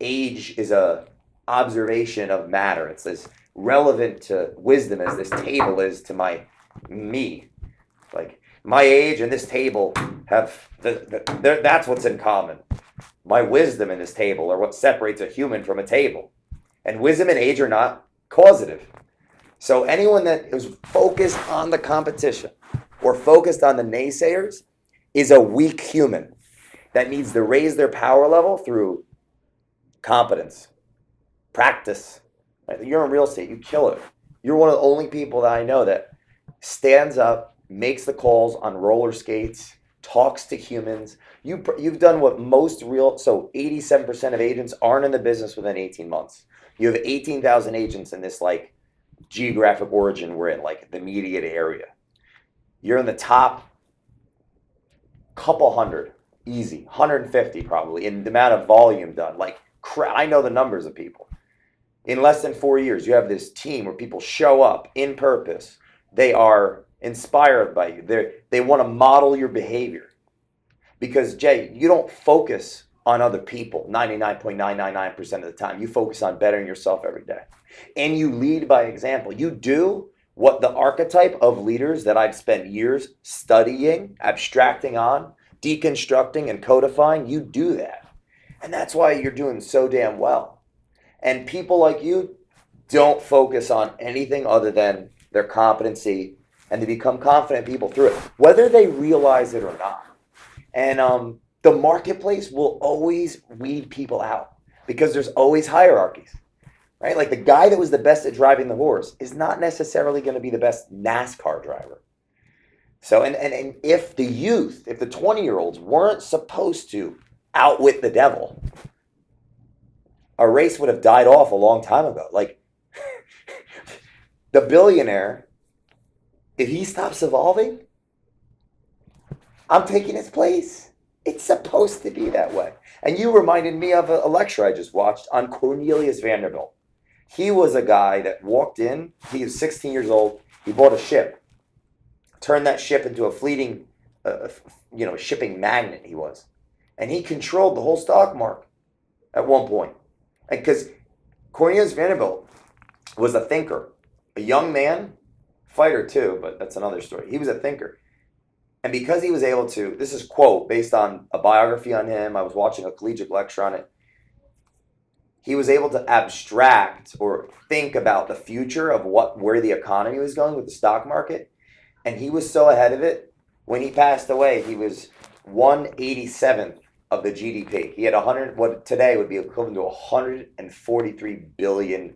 age is a observation of matter. It's as relevant to wisdom as this table is to me. Like my age and this table have that's what's in common. My wisdom and this table are what separates a human from a table. And wisdom and age are not causative. So anyone that is focused on the competition or focused on the naysayers is a weak human that needs to raise their power level through competence, practice. Right? You're in real estate, you kill it. You're one of the only people that I know that stands up, makes the calls on roller skates, talks to humans. You've done what most so 87% of agents aren't in the business within 18 months. You have 18,000 agents in this like geographic origin we're in, like the immediate area. You're in the top couple hundred, easy, 150 probably in the amount of volume done. Like I know the numbers of people. In less than 4 years, you have this team where people show up in purpose. They are inspired by you. They want to model your behavior. Because Jay, you don't focus on other people 99.999% of the time. You focus on bettering yourself every day. And you lead by example. You do what the archetype of leaders that I've spent years studying, abstracting on, deconstructing, and codifying, you do that. And that's why you're doing so damn well. And people like you don't focus on anything other than their competency, and they become confident people through it, whether they realize it or not. And the marketplace will always weed people out because there's always hierarchies, right? Like the guy that was the best at driving the horse is not necessarily going to be the best NASCAR driver. So, and if the youth, if the 20-year-olds weren't supposed to outwit the devil, a race would have died off a long time ago. Like the billionaire, if he stops evolving, I'm taking his place. It's supposed to be that way. And you reminded me of a lecture I just watched on Cornelius Vanderbilt. He was a guy that walked in, he was 16 years old, he bought a ship, turned that ship into a fleeting, shipping magnate he was. And he controlled the whole stock market at one point. Because Cornelius Vanderbilt was a thinker, a young man, fighter too, but that's another story. He was a thinker. And because he was able to, this is quote based on a biography on him, I was watching a collegiate lecture on it. He was able to abstract or think about the future of where the economy was going with the stock market. And he was so ahead of it. When he passed away, he was 187th of the GDP. He had what today would be equivalent to $143 billion.